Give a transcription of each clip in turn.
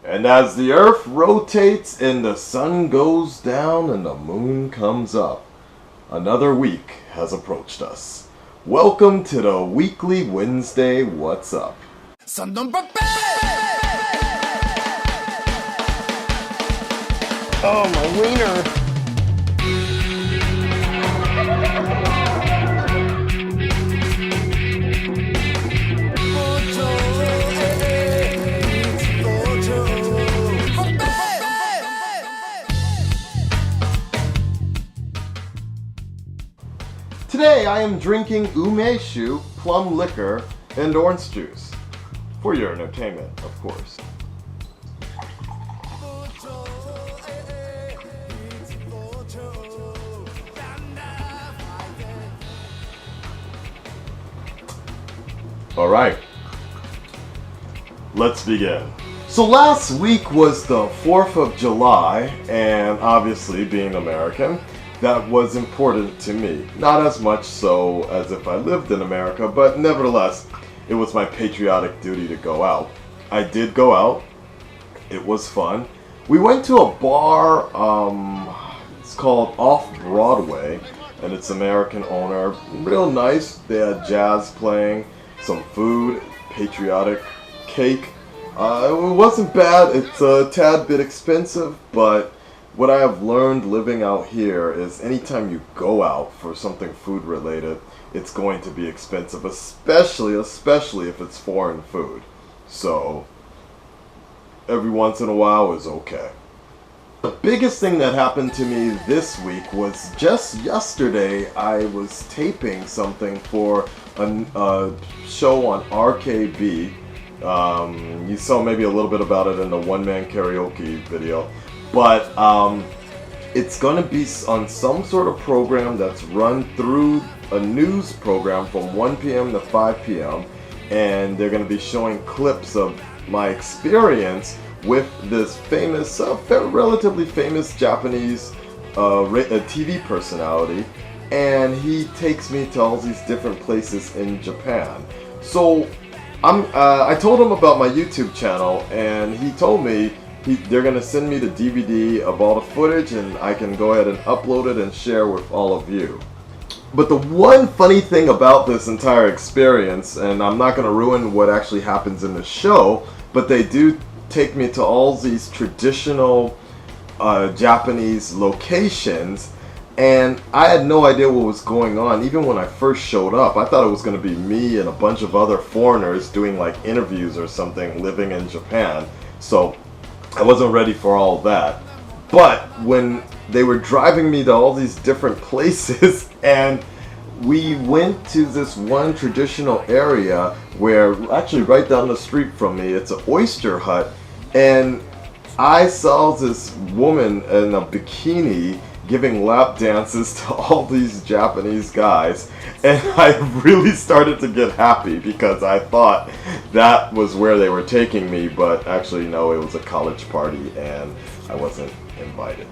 And as the earth rotates and the sun goes down and the moon comes up, another week has approached us. Welcome to the weekly Wednesday What's Up. Oh, my wiener. Today I am drinking umeshu, plum liquor, and orange juice. For your entertainment, of course. Alright, let's begin. So last week was the 4th of July, and obviously being American, that was important to me. Not as much so as if I lived in America, but nevertheless, it was my patriotic duty to go out. I did go out. It was fun. We went to a bar, it's called Off Broadway, and it's American owner. Real nice. They had jazz playing, some food, patriotic cake. It wasn't bad. It's a tad bit expensive, but what I have learned living out here is anytime you go out for something food related, it's going to be expensive, especially if it's foreign food. So every once in a while is okay. The biggest thing that happened to me this week was just yesterday I was taping something for a show on RKB. You saw maybe a little bit about it in the one-man karaoke video. But it's going to be on some sort of program that's run through a news program from 1 p.m. to 5 p.m. And they're going to be showing clips of my experience with this famous, relatively famous Japanese TV personality. And he takes me to all these different places in Japan. So I told him about my YouTube channel, and he told me they're going to send me the DVD of all the footage, and I can go ahead and upload it and share with all of you. But the one funny thing about this entire experience, and I'm not going to ruin what actually happens in the show, but they do take me to all these traditional Japanese locations, and I had no idea what was going on. Even when I first showed up, I thought it was going to be me and a bunch of other foreigners doing like interviews or something living in Japan. So I wasn't ready for all that. But when they were driving me to all these different places, and we went to this one traditional area where, actually right down the street from me, it's an oyster hut, and I saw this woman in a bikini giving lap dances to all these Japanese guys, and I really started to get happy because I thought that was where they were taking me, but actually no, it was a college party and I wasn't invited.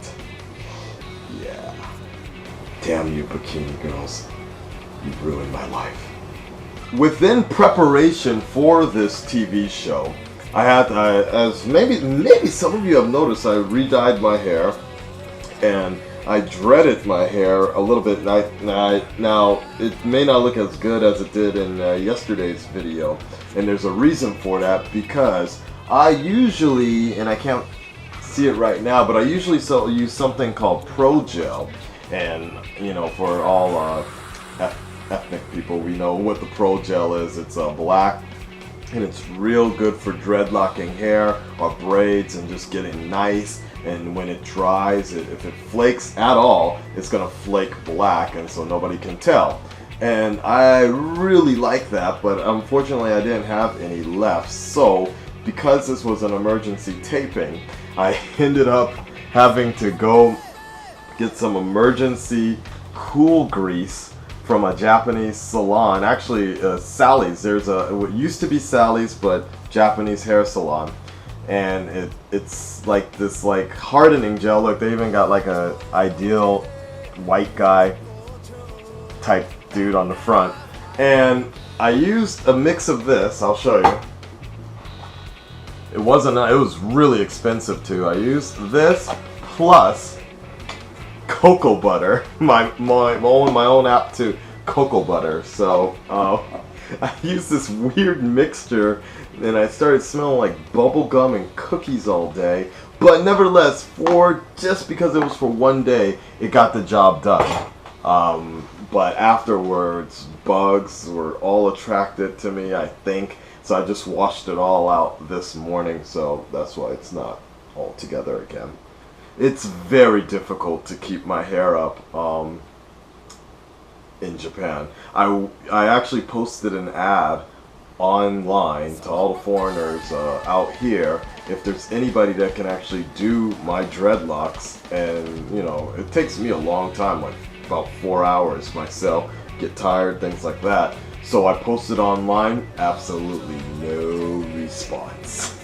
Yeah. Damn you bikini girls. You've ruined my life. Within preparation for this TV show, I had, as maybe some of you have noticed, I re-dyed my hair, and I dreaded my hair a little bit. Now, it may not look as good as it did in yesterday's video, and there's a reason for that, because I usually, and I can't see it right now, but I usually use something called Pro Gel, and you know, for all ethnic people, we know what the Pro Gel is. It's black, and it's real good for dreadlocking hair or braids and just getting nice. And when it dries, if it flakes at all, it's gonna flake black, and so nobody can tell. And I really like that, but unfortunately I didn't have any left. So because this was an emergency taping, I ended up having to go get some emergency cool grease from a Japanese salon. Actually, Sally's. There's it used to be Sally's, but Japanese hair salon. And it's like this like hardening gel. Look, they even got like a ideal white guy type dude on the front. And I used a mix of this. I'll show you. It wasn't. It was really expensive too. I used this plus cocoa butter. My own app too. Cocoa butter. So I used this weird mixture, and I started smelling like bubble gum and cookies all day. But nevertheless, just because it was for one day, it got the job done. But afterwards, bugs were all attracted to me, I think. So I just washed it all out this morning, so that's why it's not all together again. It's very difficult to keep my hair up in Japan. I actually posted an ad online to all the foreigners out here if there's anybody that can actually do my dreadlocks, and you know, it takes me a long time, like about 4 hours myself, get tired, things like that. So I posted online, absolutely no response.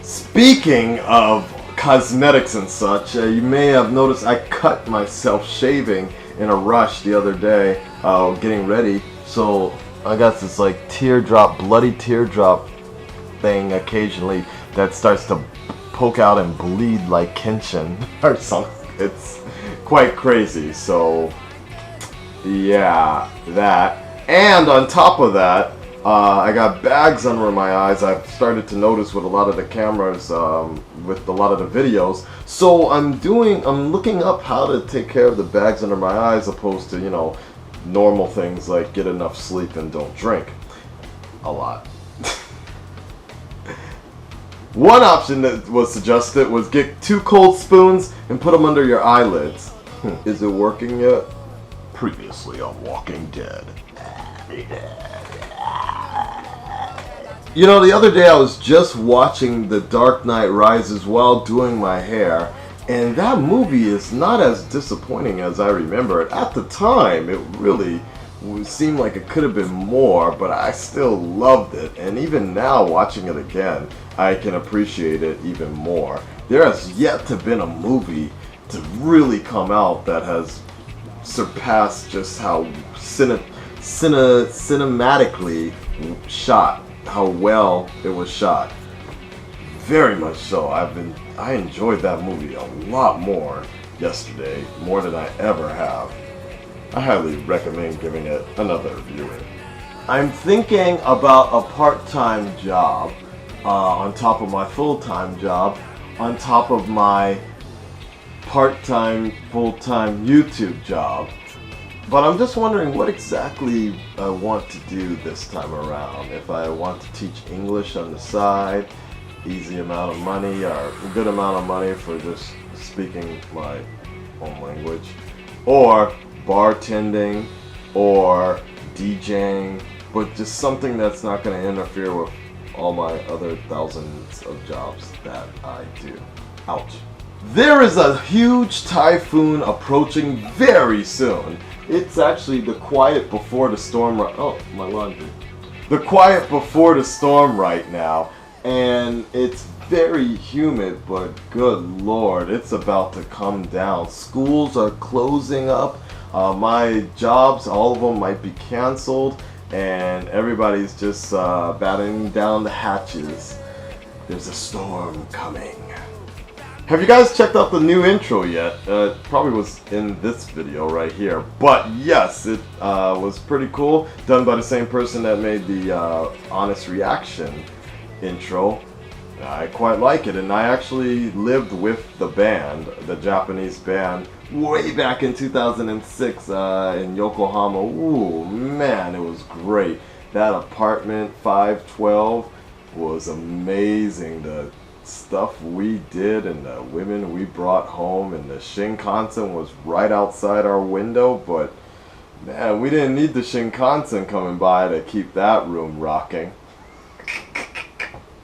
Speaking of cosmetics and such, you may have noticed I cut myself shaving in a rush the other day, getting ready. So I got this like bloody teardrop thing occasionally that starts to poke out and bleed like Kenshin or something. It's quite crazy. So yeah, that. And on top of that, I got bags under my eyes. I've started to notice with a lot of the cameras, with a lot of the videos. So I'm looking up how to take care of the bags under my eyes, opposed to, you know, normal things like get enough sleep and don't drink a lot. One option that was suggested was get 2 cold spoons and put them under your eyelids. Is it working yet? Previously on Walking Dead. You know, the other day I was just watching The Dark Knight Rises while doing my hair, and that movie is not as disappointing as I remember it. At the time, it really seemed like it could have been more, but I still loved it. And even now, watching it again, I can appreciate it even more. There has yet to been a movie to really come out that has surpassed just how cinematically shot, how well it was shot. Very much so. I enjoyed that movie a lot more yesterday, more than I ever have. I highly recommend giving it another viewing. I'm thinking about a part-time job on top of my full-time job, on top of my part-time, full-time YouTube job. But I'm just wondering what exactly I want to do this time around. If I want to teach English on the side, easy amount of money or a good amount of money for just speaking my own language, or bartending, or DJing, but just something that's not going to interfere with all my other thousands of jobs that I do. Ouch. There is a huge typhoon approaching very soon. It's actually the quiet before the storm. Oh, my laundry. The quiet before the storm right now, and it's very humid, but good lord, it's about to come down. Schools are closing up. My jobs, all of them might be canceled, and everybody's just battening down the hatches. There's a storm coming. Have you guys checked out the new intro yet? It probably was in this video right here. But yes, it was pretty cool. Done by the same person that made the Honest Reaction intro. I quite like it, and I actually lived with the band, the Japanese band, way back in 2006 in Yokohama. Ooh, man, it was great. That apartment 512 was amazing. The stuff we did and the women we brought home, and the Shinkansen was right outside our window, but man, we didn't need the Shinkansen coming by to keep that room rocking.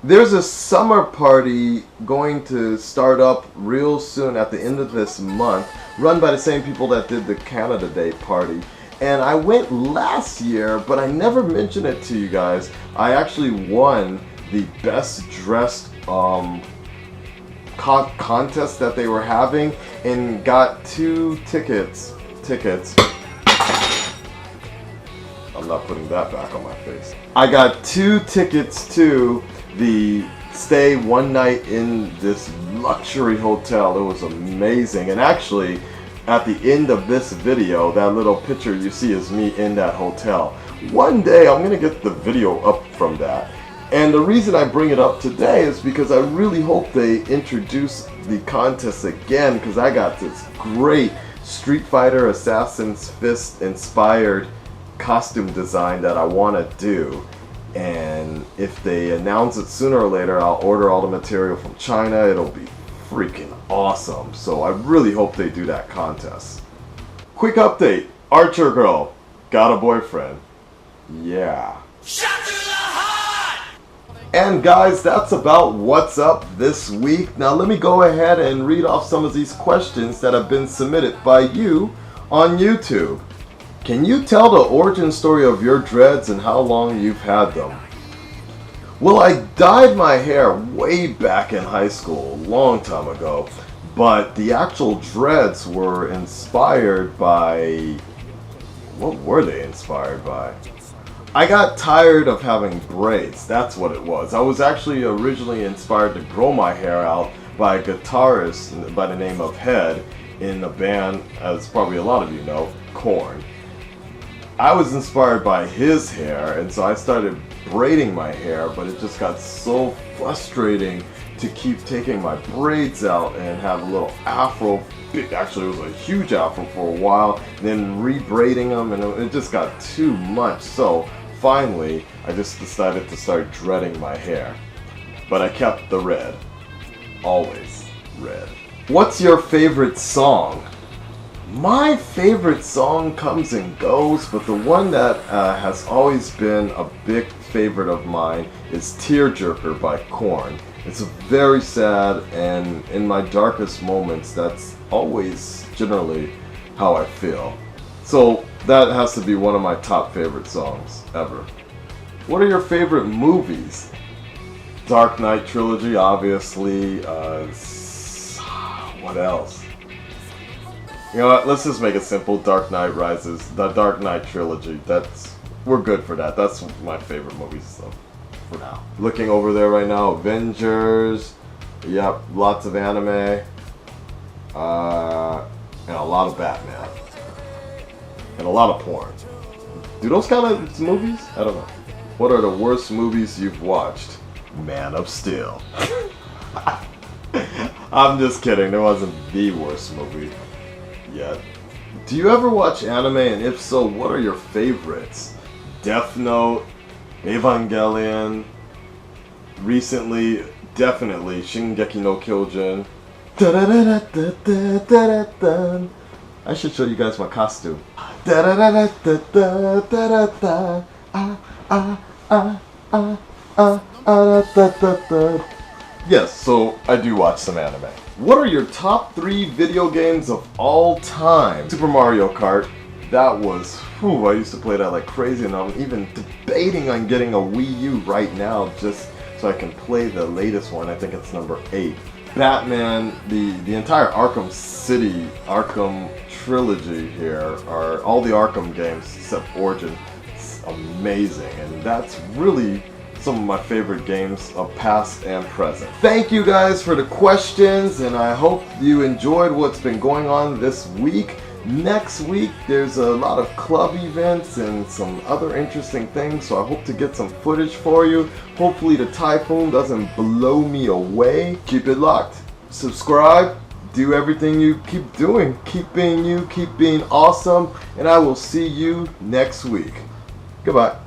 There's a summer party going to start up real soon at the end of this month, run by the same people that did the Canada Day party. And I went last year, but I never mentioned it to you guys. I actually won the best dressed contest that they were having, and got 2 tickets. I'm not putting that back on my face. I got 2 tickets to the stay one night in this luxury hotel. It was amazing. And actually, at the end of this video, that little picture you see is me in that hotel. One day I'm gonna get the video up from that. And the reason I bring it up today is because I really hope they introduce the contest again, because I got this great Street Fighter Assassin's Fist inspired costume design that I want to do. And if they announce it sooner or later, I'll order all the material from China. It'll be freaking awesome. So I really hope they do that contest. Quick update. Archer girl got a boyfriend. Yeah. And guys, that's about what's up this week. Now let me go ahead and read off some of these questions that have been submitted by you on YouTube. Can you tell the origin story of your dreads and how long you've had them? Well, I dyed my hair way back in high school, a long time ago, but the actual dreads were inspired by... what were they inspired by? I got tired of having braids, that's what it was. I was actually originally inspired to grow my hair out by a guitarist by the name of Head in a band, as probably a lot of you know, Korn. I was inspired by his hair, and so I started braiding my hair, but it just got so frustrating to keep taking my braids out and have a little afro. Actually, it was a huge afro for a while, then re-braiding them, and it just got too much. So finally, I just decided to start dreading my hair. But I kept the red. Always red. What's your favorite song? My favorite song comes and goes, but the one that has always been a big favorite of mine is Tearjerker by Korn. It's very sad, and in my darkest moments, that's always generally how I feel. So that has to be one of my top favorite songs ever. What are your favorite movies? Dark Knight trilogy, obviously. What else? You know what, let's just make it simple. Dark Knight Rises, the Dark Knight trilogy. We're good for that. That's my favorite movies, so for now. Looking over there right now, Avengers. Yep, lots of anime. And a lot of Batman. And a lot of porn. Do those count as movies? I don't know. What are the worst movies you've watched? Man of Steel. I'm just kidding. There wasn't the worst movie yet. Do you ever watch anime, and if so, what are your favorites? Death Note, Evangelion, recently, definitely Shingeki no Kyojin. I should show you guys my costume. Yes, so I do watch some anime. What are your top 3 video games of all time? Super Mario Kart. That was, I used to play that like crazy, and I'm even debating on getting a Wii U right now just so I can play the latest one. I think it's number 8. Batman, the entire Arkham City, Arkham trilogy here, are all the Arkham games except Origin. It's amazing, and that's really some of my favorite games of past and present. Thank you guys for the questions, and I hope you enjoyed what's been going on this week. Next week there's a lot of club events and some other interesting things, so I hope to get some footage for you. Hopefully the typhoon doesn't blow me away. Keep it locked. Subscribe. Do everything you keep doing. Keep being you. Keep being awesome. And I will see you next week. Goodbye.